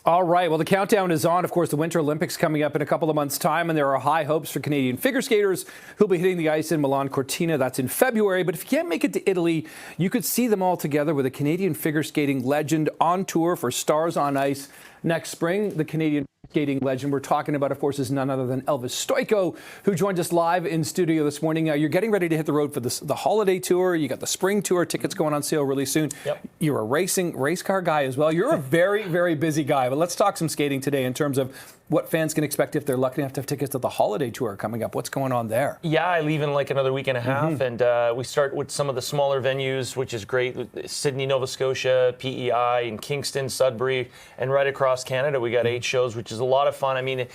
All right. Well, the countdown is on. Of course, the Winter Olympics coming up in a couple of months' time, and there are high hopes for Canadian figure skaters who'll be hitting the ice in Milan Cortina. That's in February. But if you can't make it to Italy, you could see them all together with a Canadian figure skating legend on tour for Stars on Ice next spring. The Canadian skating legend we're talking about, of course, is none other than Elvis Stokjo, who joined us live in studio this morning. You're getting ready to hit the road for the holiday tour. You got the spring tour tickets going on sale really soon. Yep. You're a race car guy as well. You're a very, very busy guy. But let's talk some skating today in terms of what fans can expect if they're lucky enough to have tickets to the holiday tour coming up. What's going on there? Yeah, I leave in like another week and a half, and we start with some of the smaller venues, which is great. Sydney, Nova Scotia, PEI, and Kingston, Sudbury, and right across Canada, we got 8 shows, which is a lot of fun. I mean,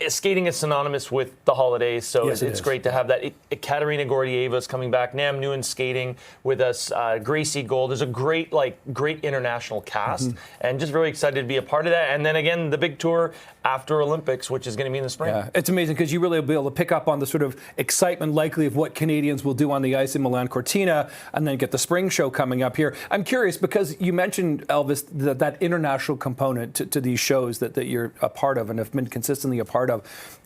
skating is synonymous with the holidays, so yes, it's great to have that. Katerina Gordieva is coming back. Nam Nguyen's skating with us. Gracie Gold. There's a great international cast, and just really excited to be a part of that. And then again, the big tour after Olympics, which is going to be in the spring. Yeah, it's amazing because you really will be able to pick up on the sort of excitement likely of what Canadians will do on the ice in Milan Cortina, and then get the spring show coming up here. I'm curious because you mentioned, Elvis, that international component to these shows that you're a part of and have been consistently a part of.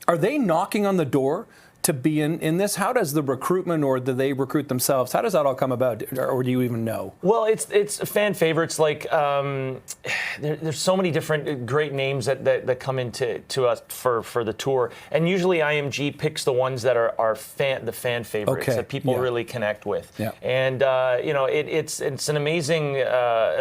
Are they knocking on the door to be in this? How does the recruitment, or do they recruit themselves? How does that all come about, or do you even know? Well, it's fan favorites. Like there's so many different great names that come into us for the tour, and usually IMG picks the ones that are the fan favorites that people really connect with. Yeah. And it's an amazing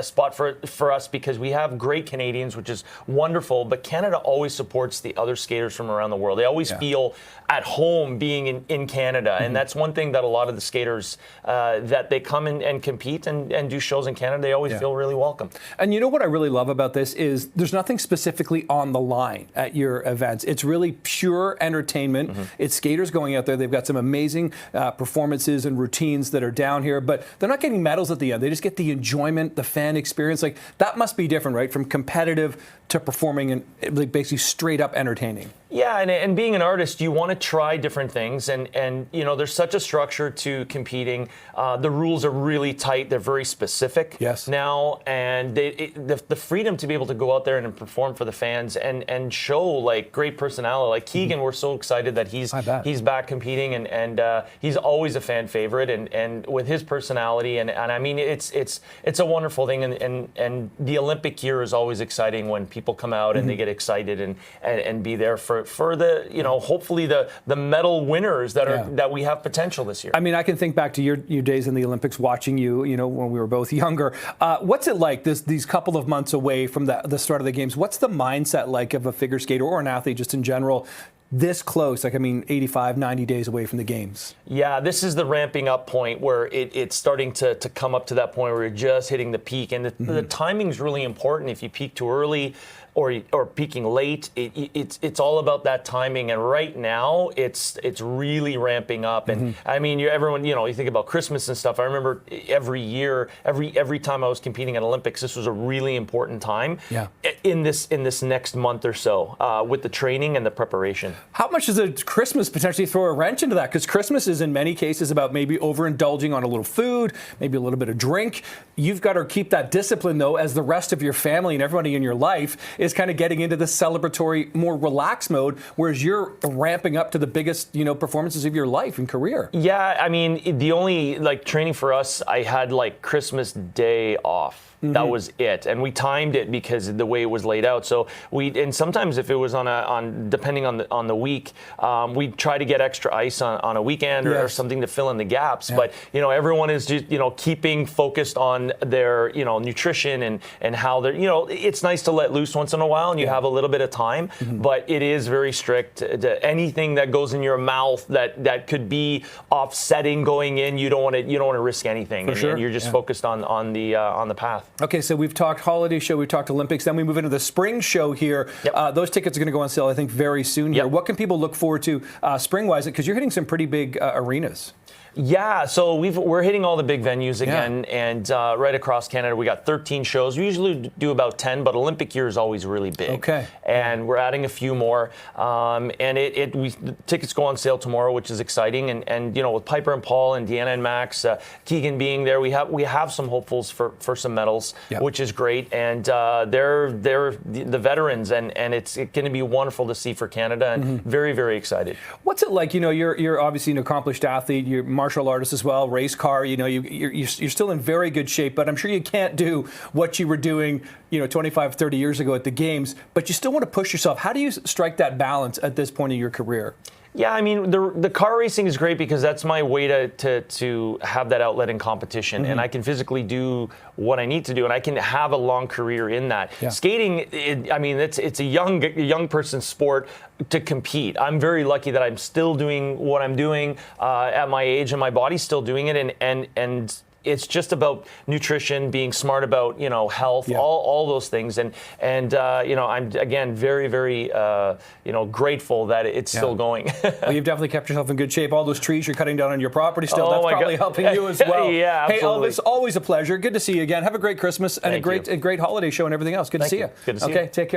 spot for us because we have great Canadians, which is wonderful. But Canada always supports the other skaters from around the world. They always feel at home being in Canada. And that's one thing that a lot of the skaters that they come in and compete and do shows in Canada, they always feel really welcome. And you know what I really love about this is there's nothing specifically on the line at your events. It's really pure entertainment. It's skaters going out there. They've got some amazing performances and routines that are down here, but they're not getting medals at the end. They just get the enjoyment, the fan experience. Like, that must be different, right? From competitive to performing and basically straight up entertaining. Yeah, and being an artist, you want to try different things, and there's such a structure to competing. The rules are really tight; they're very specific now, and the freedom to be able to go out there and perform for the fans and show like great personality. Like Keegan, we're so excited that he's back competing, and he's always a fan favorite, and with his personality, and I mean it's a wonderful thing, and the Olympic year is always exciting when people come out and they get excited and be there for the hopefully the medal winners that we have potential this year. I mean, I can think back to your days in the Olympics, watching you when we were both younger. What's it like these couple of months away from the start of the games? What's the mindset like of a figure skater or an athlete just in general? This close, 85, 90 days away from the games. Yeah, this is the ramping up point where it's starting to come up to that point where you're just hitting the peak. And the timing's really important. If you peak too early or peaking late, it's all about that timing. And right now, it's really ramping up. And I mean, everyone, you think about Christmas and stuff. I remember every year, every time I was competing at Olympics, this was a really important time in this next month or so with the training and the preparation. How much does a Christmas potentially throw a wrench into that? Because Christmas is in many cases about maybe overindulging on a little food, maybe a little bit of drink. You've got to keep that discipline, though, as the rest of your family and everybody in your life is kind of getting into the celebratory, more relaxed mode, whereas you're ramping up to the biggest, performances of your life and career. Yeah, I mean, the only training for us, I had Christmas Day off. That was it, and we timed it because of the way it was laid out. So and sometimes if it was depending on the week, we'd try to get extra ice on a weekend or something to fill in the gaps. But everyone is just keeping focused on their nutrition and how they're it's nice to let loose once in a while and you have a little bit of time. But it is very strict. Anything that goes in your mouth that could be offsetting going in, you don't want to risk anything. And you're just focused on the path. Okay, so we've talked holiday show, we've talked Olympics, then we move into the spring show here. Those tickets are going to go on sale, I think, very soon here. What can people look forward to spring-wise? Because you're hitting some pretty big arenas. Yeah, so we're hitting all the big venues again, and right across Canada. We got 13 shows. We usually do about 10, but Olympic year is always really big. Okay. And we're adding a few more. And the tickets go on sale tomorrow, which is exciting. And you know, with Piper and Paul and Deanna and Max, Keegan being there, we have some hopefuls for some medals, which is great. And they're the veterans, and it's going to be wonderful to see for Canada, and very, very excited. What's it like? You know, you're obviously an accomplished athlete. You're martial artist as well, race car. You know, you're still in very good shape, but I'm sure you can't do what you were doing, you know, 25, 30 years ago at the games, but you still want to push yourself. How do you strike that balance at this point in your career? Yeah, I mean, the car racing is great because that's my way to have that outlet in competition, and I can physically do what I need to do, and I can have a long career in that. Skating, I mean, it's a young person's sport to compete. I'm very lucky that I'm still doing what I'm doing at my age, and my body's still doing it, and it's just about nutrition, being smart about, you know, health, all those things, and you know, I'm again very, very you know, grateful that it's still going. Well, you've definitely kept yourself in good shape. All those trees you're cutting down on your property still, that's probably helping you as well. Yeah, absolutely. Hey, Elvis, always a pleasure. Good to see you again. Have a great Christmas and a great holiday show and everything else. Good to see you. Good to see you. Okay, take care.